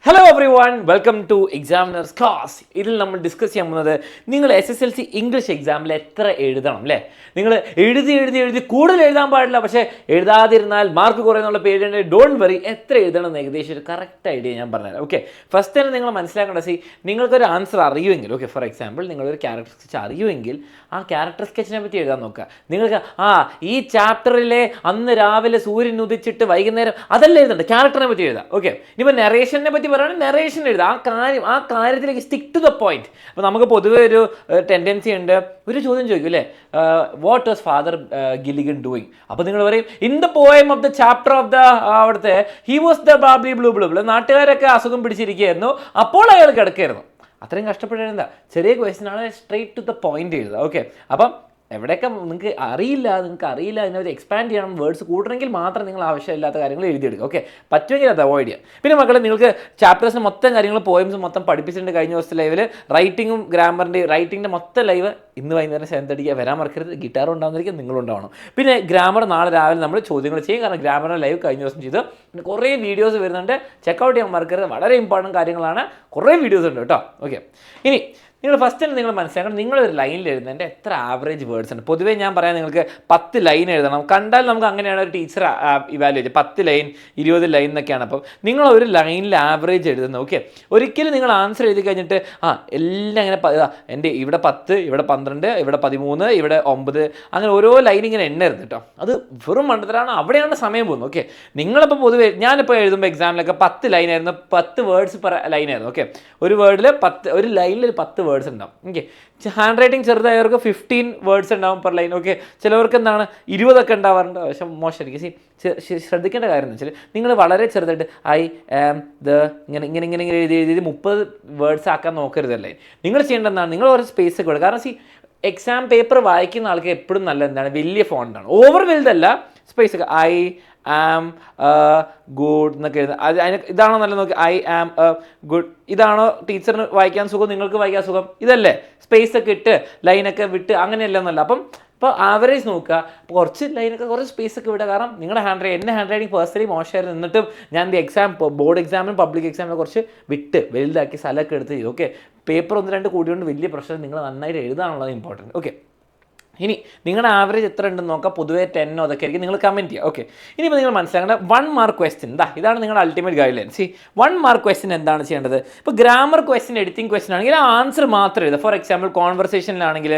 Hello everyone welcome to examiners class. ഇതിൽ നമ്മൾ discuss ചെയ്യാൻ പോകുന്നത് നിങ്ങൾ SSLC ഇംഗ്ലീഷ് എക്സാമിൽ എത്ര എഴുതണം അല്ലേ. നിങ്ങൾ എഴുതി കൂടുതൽ എഴുതാൻ പാടില്ല, പക്ഷേ എഴുതാതിരുന്നാൽ മാർക്ക് കുറയുന്നുള്ള പേര് ഡോണ്ട് വറി. എത്ര എഴുതണം എന്ന് ഏകദേശം ഒരു കറക്റ്റ് ഐഡിയ ഞാൻ പറഞ്ഞുതരാം. ഓക്കെ, ഫസ്റ്റ് തന്നെ നിങ്ങൾ മനസ്സിലാക്കേണ്ട നിങ്ങൾക്കൊരു ആൻസർ അറിയുമെങ്കിൽ, ഓക്കെ ഫോർ എക്സാമ്പിൾ നിങ്ങളൊരു ക്യാരക്ടർ സ്കെച്ച് അറിയുമെങ്കിൽ ആ ക്യാരക്ടർ സ്കെച്ചിനെ പറ്റി എഴുതാൻ നോക്കുക. നിങ്ങൾക്ക് ഈ ചാപ്റ്ററിലെ അന്ന് രാവിലെ സൂര്യൻ ഉദിച്ചിട്ട് വൈകുന്നേരം അതല്ല എഴുതണ്ട, ക്യാരക്ടറിനെ പറ്റി എഴുതാം. ഓക്കെ, ഇനിയിപ്പോൾ നെറേഷനെ പറ്റി പറയുകയാണെങ്കിൽ നെറേഷൻ എഴുതാം. ആ കാര്യത്തിലേക്ക് സ്റ്റിക്ക് ടു ദ പോയിന്റ്. അപ്പോൾ നമുക്ക് പൊതുവേ ഒരു ടെൻഡൻസി ഉണ്ട്, ഒരു ചോദ്യം ചോദിക്കും അല്ലേ, what was father Gilligan doing. അപ്പോൾ നിങ്ങൾ പറയും in the poem of the chapter of the അവിടുത്തെ he was the bubbly blue blue blue. നാട്ടുകാരൊക്കെ അസുഖം പിടിച്ചിരിക്കുകയായിരുന്നു, അപ്പോൾ അയാൾ കിടക്കായിരുന്നു. അത്രയും കഷ്ടപ്പെട്ട് ചെറിയ ക്വസ്റ്റ്യൻ ആണ്, സ്ട്രെയിറ്റ് ടു ദ പോയിന്റ് എഴുതുക. ഓക്കെ, അപ്പം എവിടെയൊക്കെ നിങ്ങൾക്ക് അറിയില്ല അതിനകത്ത് എക്സ്പാൻഡ് ചെയ്യണം, വേർഡ്സ് കൂട്ടണമെങ്കിൽ മാത്രം നിങ്ങൾ ആവശ്യമില്ലാത്ത കാര്യങ്ങൾ എഴുതിയെടുക്കുക. ഓക്കെ, പറ്റുമെങ്കിൽ അത് അവോയ്ഡ് ചെയ്യുക. പിന്നെ മക്കളെ, നിങ്ങൾക്ക് ചാപ്റ്റേഴ്സിന് മൊത്തം കാര്യങ്ങൾ പോയിംസ് മൊത്തം പഠിപ്പിച്ചിട്ടുണ്ട്. കഴിഞ്ഞ ദിവസത്തെ ലൈവിൽ റൈറ്റിങ്ങും റൈറ്റിങ്ങിൻ്റെ മൊത്തം ലൈവ് ഇന്ന് വൈകുന്നേരം 7:30 വരാൻ മറക്കരുത്. ഗിറ്റാറും ഉണ്ടാവുന്നതായിരിക്കും, നിങ്ങളുണ്ടാവണം. പിന്നെ ഗ്രാമർ നാളെ രാവിലെ നമ്മൾ ചോദ്യങ്ങൾ ചെയ്യും, കാരണം ഗ്രാമറിൻ്റെ ലൈവ് കഴിഞ്ഞ ദിവസം ചെയ്ത്. പിന്നെ കുറേ വീഡിയോസ് വരുന്നുണ്ട്, ചെക്കൗട്ട് ചെയ്യാൻ മറക്കരുത്. വളരെ ഇമ്പോർട്ടൻറ്റ് കാര്യങ്ങളാണ്, കുറേ വീഡിയോസ് ഉണ്ട് കേട്ടോ. ഓക്കെ, ഇനി നിങ്ങൾ ഫസ്റ്റ് തന്നെ നിങ്ങൾ മനസ്സിലാക്കണം, നിങ്ങളൊരു ലൈനിൽ എഴുതുന്നതിൻ്റെ എത്ര ആവറേജ് വേർഡ്സ് ഉണ്ട്. പൊതുവേ ഞാൻ പറയാം, നിങ്ങൾക്ക് 10 ലൈൻ എഴുതണം. കണ്ടാൽ നമുക്ക് അങ്ങനെയാണ് ഒരു ടീച്ചർ ഇവാലുവേറ്റ് 10 ലൈൻ 20 ലൈൻ എന്നൊക്കെയാണ്. അപ്പം നിങ്ങൾ ഒരു ലൈനിൽ ആവറേജ് എഴുതുന്നത്. ഓക്കെ, ഒരിക്കലും നിങ്ങൾ ആൻസർ എഴുതി കഴിഞ്ഞിട്ട് എല്ലാം ഇങ്ങനെ എൻ്റെ ഇവിടെ 10, ഇവിടെ 12, ഇവിടെ 13, ഇവിടെ 9 അങ്ങനെ ഓരോ ലൈൻ ഇങ്ങനെ എണ്ണരുത് കേട്ടോ. അത് വെറും മണ്ടത്തരാണ്, അവിടെയാണ് സമയം പോകുന്നത്. ഓക്കെ, നിങ്ങളിപ്പോൾ പൊതുവേ ഞാനിപ്പോൾ എഴുതുമ്പോൾ എക്സാമിലൊക്കെ 10 ലൈനായിരുന്നു, 10 വേർഡ്സ് പെർ ലൈനായിരുന്നു. ഓക്കെ, ഒരു വേർഡിൽ 10, ഒരു ലൈനിൽ 10 വേർഡ്സ് ഉണ്ടാവും. ഓക്കെ, ഹാൻഡ് റൈറ്റിംഗ് ചെറുതായവർക്ക് 15 വേർഡ്സ് ഉണ്ടാവും പെർ ലൈൻ. ഓക്കെ, ചിലവർക്ക് എന്താണ് 20 ഉണ്ടാവാറുണ്ട്, പക്ഷെ മോശമായിരിക്കും. ശ്രദ്ധിക്കേണ്ട കാര്യം എന്ന് വെച്ചാൽ നിങ്ങൾ വളരെ ചെറുതായിട്ട് ഐ ആം ദ ഇങ്ങനെ എഴുതി 30 വേർഡ്സ് ആക്കാൻ നോക്കരുതല്ലേ. നിങ്ങൾ ചെയ്യേണ്ട എന്താണ്, നിങ്ങൾ ഒരു സ്പേസ് ഒക്കെ കൊടുക്കുക. കാരണം എക്സാം പേപ്പർ വായിക്കുന്ന ആൾക്ക് എപ്പോഴും നല്ല എന്താണ്, വലിയ ഫോണ്ടാണ്, ഓവർ വലുതല്ല, സ്പേസ് ഒക്കെ ഐ ആം ഗുഡ് എന്നൊക്കെ എഴുതുക. ഇതാണോ നല്ല നോക്കി, ഐ ആം ഗുഡ്. ഇതാണോ ടീച്ചറിന് വായിക്കാൻ സുഖം, നിങ്ങൾക്ക് വായിക്കാൻ സുഖം? ഇതല്ലേ, സ്പേസ് ഒക്കെ ഇട്ട് ലൈനൊക്കെ വിട്ട് അങ്ങനെയല്ല എന്നല്ല. അപ്പം ഇപ്പോൾ ആവറേജ് നോക്കുക, അപ്പോൾ കുറച്ച് ലൈനൊക്കെ കുറച്ച് സ്പേസ് ഒക്കെ വിടുക. കാരണം നിങ്ങളുടെ എൻ്റെ ഹാൻഡ് റൈറ്റിംഗ് പേഴ്സണലി മോശമായിരുന്നു, എന്നിട്ടും ഞാൻ ബോർഡ് എക്സാമിനും പബ്ലിക് എക്സാമിനും കുറച്ച് വിട്ട് വലുതാക്കി സ്ഥലമൊക്കെ എടുത്ത് ചെയ്തു. ഓക്കെ, പേപ്പർ 1-2 കൂടിയോണ്ട് വലിയ പ്രശ്നം, നിങ്ങൾ നന്നായിട്ട് എഴുതാനുള്ളത് ഇമ്പോർട്ടൻറ്റ്. ഓക്കെ, ഇനി നിങ്ങളുടെ ആവറേജ് എത്ര ഉണ്ടെന്ന് നോക്കാം. പൊതുവേ 10 അതൊക്കെ ആയിരിക്കും, നിങ്ങൾ കമൻറ്റ് ചെയ്യുക. ഓക്കെ, ഇനിയിപ്പോൾ നിങ്ങൾ മനസ്സിലാക്കേണ്ട 1 മാർക്ക് ക്വസ്റ്റ്യൻ ഇതാണ് നിങ്ങളുടെ ultimate guide line. 1 mark question എന്താണ് ചെയ്യേണ്ടത്? ഇപ്പോൾ ഗ്രാമർ ക്വസ്റ്റ്യൻ, എഡിറ്റിംഗ് ക്വസ്റ്റ്യൻ ആണെങ്കിൽ ആൻസർ മാത്രം എഴുതുക. ഫോർ എക്സാമ്പിൾ കോൺവെർസേഷനിലാണെങ്കിൽ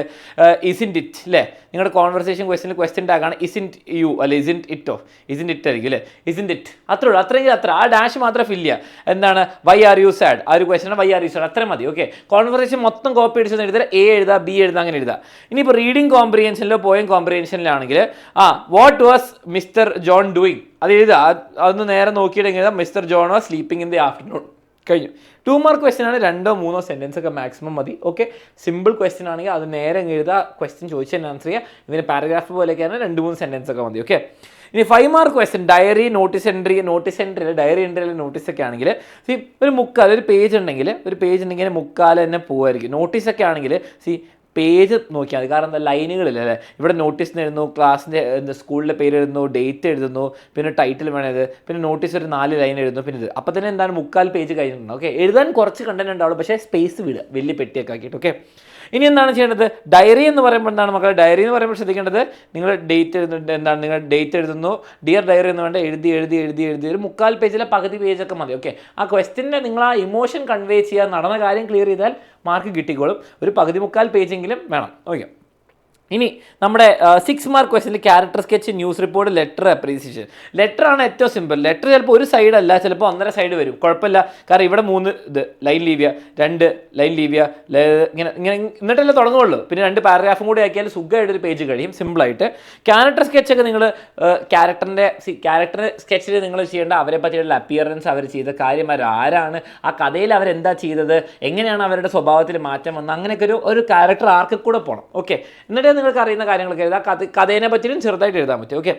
ഇസിൻറ്റ് ഇറ്റ് അല്ലേ, നിങ്ങളുടെ കോൺവെർസേഷൻ ക്വസ്റ്റ്യൻ ടാഗാണ് ഇസിൻറ്റ് യു അല്ലെ ഇസിൻറ്റ് ഇറ്റ് ആയിരിക്കും അല്ലേ, ഇസിൻറ്റ് ഇറ്റ് അത്രേ ഉള്ളൂ. അത്ര ആ ഡാഷ് മാത്രം ഫില്ല് ചെയ്യുക. എന്താണ് വൈ ആർ യു സാഡ്, ആ ഒരു question why are you sad, അത്ര മതി. ഓക്കെ, കോൺവെർസേഷൻ മൊത്തം കോപ്പി അടിച്ചൊന്ന് എഴുതുക, എ എഴുതുക, ബി എഴുതുക, അങ്ങനെ എഴുതുക. ഇനിയിപ്പോൾ റീഡിംഗ് കോംപ്രിഹെൻഷനിലോ പോയം കോംപ്രിഹെൻഷനിലാണെങ്കിൽ what was mister John doing അത് എഴുതുക. അതൊന്ന് നേരെ നോക്കിയിട്ട് എഴുതാം, mister John was sleeping in the afternoon. കഴിഞ്ഞു. 2 മാർക്ക് ക്വസ്റ്റ്യൻ ആണ്, 2-3 സെൻറ്റൻസ് ഒക്കെ മാക്സിമം മതി. ഓക്കെ, സിമ്പിൾ ക്വസ്റ്റ്യൻ ആണെങ്കിൽ അത് നേരെ എഴുതുക, ക്വസ്റ്റ്യൻ ചോദിച്ചാൽ ആൻസർ ചെയ്യുക. ഇതിന് പാരഗ്രാഫ് പോലെയൊക്കെയാണ്, 2-3 സെൻറ്റൻസ് ഒക്കെ മതി. ഓക്കെ, ഇനി 5 mark question diary, notice entry diary entry അല്ലെങ്കിൽ നോട്ടീസൊക്കെ ആണെങ്കിൽ ഒരു മുക്കാൽ, ഒരു പേജ് ഉണ്ടെങ്കിൽ മുക്കാൽ തന്നെ പോകുമായിരിക്കും. നോട്ടീസൊക്കെ ആണെങ്കിൽ പേജ് നോക്കിയാൽ മതി. കാരണം എന്താ, ലൈനുകളില്ലേ, ഇവിടെ നോട്ടീസ് എഴുതുന്നു, ക്ലാസ്സിൻ്റെ സ്കൂളിൻ്റെ പേര് എഴുതുന്നു, ഡേറ്റ് എഴുതുന്നു, പിന്നെ ടൈറ്റിൽ വേണത്, പിന്നെ നോട്ടീസ് ഒരു 4 ലൈൻ എഴുതുന്നു, പിന്നെ ഇത് അപ്പോൾ തന്നെ എന്താണ് മുക്കാൽ പേജ് കഴിഞ്ഞിട്ടുണ്ട്. ഓക്കെ, എഴുതാൻ കുറച്ച് കണ്ടന്റ് ഉണ്ടാവുള്ളൂ, പക്ഷേ സ്പേസ് വിടുക വലിയ പെട്ടിയൊക്കെ ആക്കിയിട്ട്. ഓക്കെ, ഇനി എന്താണ് ചെയ്യേണ്ടത്? ഡയറി എന്ന് പറയുമ്പോൾ എന്താണ് മക്കളെ, ഡയറി എന്ന് പറയുമ്പോൾ ശ്രദ്ധിക്കേണ്ടത്, നിങ്ങൾ ഡേറ്റ് എഴുതുന്നുണ്ട്, എന്താണ് നിങ്ങൾ ഡേറ്റ് എഴുതുന്നു, ഡിയർ ഡയറി എന്ന് വേണ്ട എഴുതി ഒരു മുക്കാൽ പേജിലെ പകുതി പേജൊക്കെ മതി. ഓക്കെ, ആ ക്വസ്റ്റ്യൻ്റെ നിങ്ങൾ ആ ഇമോഷൻ കൺവേ ചെയ്യുക, നടന്ന കാര്യം ക്ലിയർ ചെയ്താൽ മാർക്ക് കിട്ടിക്കോളും. ഒരു മുക്കാൽ പേജെങ്കിലും വേണം. ഓക്കെ, ഇനി നമ്മുടെ 6 മാർക്ക് ക്വസ്റ്റ്യനിൽ character sketch, news report, letter, appreciation. Letter ആണ് ഏറ്റവും സിമ്പിൾ. ലെറ്റർ ചിലപ്പോൾ ഒരു സൈഡ് അല്ല, ചിലപ്പോൾ 1.5 സൈഡ് വരും, കുഴപ്പമില്ല. കാരണം ഇവിടെ 3 ലൈൻ ലീവ് ചെയ്യുക, 2 ലൈൻ ലീവ് ചെയ്യുക, ഇങ്ങനെ എന്നിട്ടല്ലേ തുടങ്ങുള്ളൂ. പിന്നെ 2 പാരഗ്രാഫും കൂടി ആക്കിയാൽ സുഖമായിട്ട് ഒരു പേജ് കഴിയും സിമ്പിളായിട്ട്. ക്യാരക്ടർ സ്കെച്ചൊക്കെ നിങ്ങൾ ക്യാരക്ടർ സ്കെച്ചിൽ നിങ്ങൾ ചെയ്യേണ്ട അവരെ പറ്റിയുള്ള അപ്പിയറൻസ്, അവർ ചെയ്ത കാര്യം, ആരാണ്, ആ കഥയിൽ അവരെന്താ ചെയ്തത്, എങ്ങനെയാണ് അവരുടെ സ്വഭാവത്തിൽ മാറ്റം വന്നത്, അങ്ങനെയൊക്കെ ഒരു ക്യാരക്ടർ ആർക്ക് കൂടെ പോകണം. ഓക്കെ, എന്നിട്ട് നിങ്ങൾക്ക് അറിയുന്ന കാര്യങ്ങളൊക്കെ എഴുതാം. കഥേനെ പറ്റിയും ചെറുതായിട്ട് എഴുതാൻ പറ്റും. ഓക്കെ,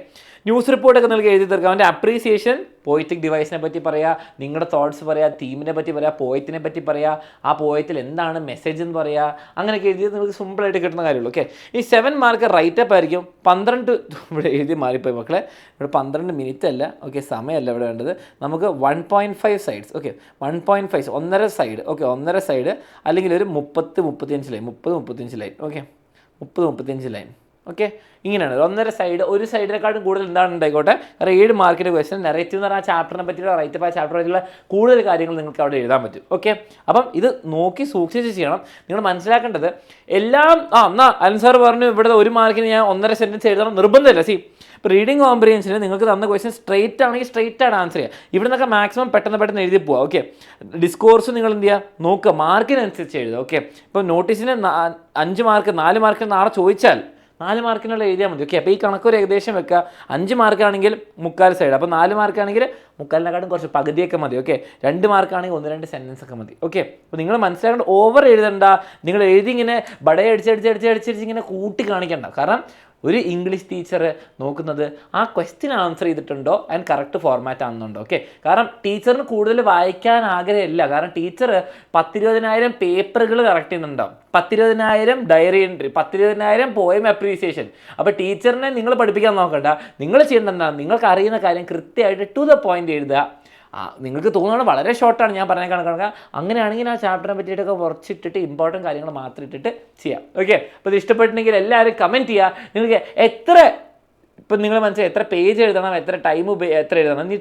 ന്യൂസ് റിപ്പോർട്ടൊക്കെ നിങ്ങൾക്ക് എഴുതി തീർക്കാം. അവൻ്റെ അപ്രീസിയേഷൻ, പോയറ്റിക് ഡിവൈസിനെ പറ്റി പറയുക, നിങ്ങളുടെ തോട്ട്സ് പറയുക, തീമിനെ പറ്റി പറയുക, പോയറ്റിനെ പറ്റി പറയുക, ആ പോയറ്റിൽ എന്താണ് മെസ്സേജ് എന്ന് പറയുക, അങ്ങനെയൊക്കെ എഴുതിയത് നിങ്ങൾക്ക് സിമ്പിളായിട്ട് കിട്ടുന്ന കാര്യമുള്ളൂ. ഓക്കെ, ഈ 7 മാർക്ക് റൈറ്റപ്പ് ആയിരിക്കും. 12 ഇവിടെ എഴുതി മാറിപ്പോയി മക്കളെ, ഇവിടെ 12 മിനിറ്റ് അല്ല, ഓക്കെ, സമയമല്ല ഇവിടെ വേണ്ടത്. നമുക്ക് 1.5 sides, okay, 1.5 1.5 side, okay, 1.5 side അല്ലെങ്കിൽ ഒരു 30-35 line, 30-35 line, okay, 30-35 line, okay, ഇങ്ങനെയാണ് 1.5 സൈഡ്. ഒരു സൈഡിനെക്കാട്ടും കൂടുതൽ എന്താണ് ഉണ്ടായിക്കോട്ടെ. കാരണം 7 മാർക്കിൻ്റെ ക്വസ്റ്റൻ നെറേറ്റീവ് എന്ന് പറഞ്ഞാൽ ആ ചാപ്റ്ററിനെ പറ്റിയുള്ള റൈറ്റപ്പ് ആ ചാപ്റ്ററെ പറ്റിയുള്ള കൂടുതൽ കാര്യങ്ങൾ നിങ്ങൾക്ക് അവിടെ എഴുതാൻ പറ്റും. ഓക്കെ, അപ്പം ഇത് നോക്കി സൂക്ഷിച്ച് ചെയ്യണം. നിങ്ങൾ മനസ്സിലാക്കേണ്ടത് എല്ലാം എന്നാൽ അൻസാർ പറഞ്ഞു ഇവിടെ 1 മാർക്കിന് ഞാൻ 1.5 സെൻറ്റൻസ് എഴുതണം നിർബന്ധമില്ല. സി, ഇപ്പോൾ റീഡിംഗ് കോംപ്രിഹെൻഷന് നിങ്ങൾക്ക് തന്ന ക്വസ്റ്റൻ സ്ട്രെയിറ്റ് ആണെങ്കിൽ സ്ട്രെയിറ്റ് ആണ് ആൻസർ ചെയ്യുക. ഇവിടെ നിന്നൊക്കെ മാക്സിമം പെട്ടെന്ന് എഴുതി പോവുക. ഓക്കെ, ഡിസ്കോഴ്സ് നിങ്ങൾ എന്ത് ചെയ്യുക, നോക്കുക, മാർക്കിനനുസരിച്ച് എഴുതുക. ഓക്കെ, ഇപ്പോൾ നോട്ടീസിന് 5 മാർക്ക് 4 മാർക്കിന് നാളെ ചോദിച്ചാൽ 4 മാർക്കിനുള്ള എഴുതിയാൽ മതി. ഓക്കെ, അപ്പോൾ ഈ കണക്കൊരു ഏകദേശം വെക്കുക. 5 മാർക്കാണെങ്കിൽ 3/4 സൈഡ്, അപ്പോൾ 4 മാർക്കാണെങ്കിൽ 3/4 കുറച്ച് പകുതിയൊക്കെ മതി. ഓക്കെ, 2 മാർക്കാണെങ്കിൽ 1-2 സെൻറ്റൻസ് ഒക്കെ മതി. ഓക്കെ, അപ്പോൾ നിങ്ങൾ മനസ്സിലാക്കേണ്ട ഓവർ എഴുതണ്ട. നിങ്ങൾ എഴുതി ഇങ്ങനെ അടിച്ചടിച്ച് ഇങ്ങനെ കൂട്ടി കാണിക്കണ്ട. കാരണം ഒരു ഇംഗ്ലീഷ് ടീച്ചർ നോക്കുന്നത് ആ ക്വസ്റ്റ്യൻ ആൻസർ ചെയ്തിട്ടുണ്ടോ ആൻഡ് കറക്റ്റ് ഫോർമാറ്റ് ആണെന്നുണ്ടോ. ഓക്കെ, കാരണം ടീച്ചറിന് കൂടുതൽ വായിക്കാൻ ആഗ്രഹമില്ല. കാരണം ടീച്ചർ 10-20,000 പേപ്പറുകൾ കറക്റ്റ് ചെയ്യുന്നുണ്ടാവും, 10-20,000 ഡയറി എൻട്രി, 10-20,000 പോയം അപ്രീസിയേഷൻ. അപ്പോൾ ടീച്ചറിനെ നിങ്ങൾ പഠിപ്പിക്കാൻ നോക്കണ്ട. നിങ്ങൾ ചെയ്യേണ്ട നിങ്ങൾക്ക് അറിയുന്ന കാര്യം കൃത്യമായിട്ട് ടു ദ പോയിന്റ് എഴുതുക. നിങ്ങൾക്ക് തോന്നുന്നത് വളരെ ഷോർട്ടാണ് ഞാൻ പറഞ്ഞ കണക്കാണ്. അങ്ങനെയാണെങ്കിൽ ആ ചാപ്റ്ററിനെ പറ്റിയിട്ടൊക്കെ കുറച്ചിട്ടിട്ട് ഇമ്പോർട്ടൻറ്റ് കാര്യങ്ങൾ മാത്രം ഇട്ടിട്ട് ചെയ്യാം. ഓക്കെ, അപ്പോൾ ഇത് ഇഷ്ടപ്പെട്ടിട്ടുണ്ടെങ്കിൽ എല്ലാവരും കമൻറ്റ് ചെയ്യുക. നിങ്ങൾക്ക് എത്ര, ഇപ്പം നിങ്ങൾ മനസ്സിലായി എത്ര പേജ് എഴുതണം, എത്ര എത്ര എഴുതണം. ഈ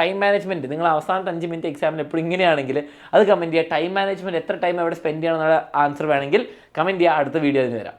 ടൈം മാനേജ്മെൻറ്റ് നിങ്ങൾ അവസാനത്തെ 5 മിനിറ്റ് എക്സാമിന് എപ്പോഴും ഇങ്ങനെയാണെങ്കിൽ അത് കമൻറ്റ് ചെയ്യുക. ടൈം മാനേജ്മെൻറ്റ് എത്ര ടൈം എവിടെ സ്പെൻഡ് ചെയ്യണം എന്നുള്ള ആൻസർ വേണമെങ്കിൽ കമൻറ്റ് ചെയ്യുക. അടുത്ത വീഡിയോ അതിന് വരാം.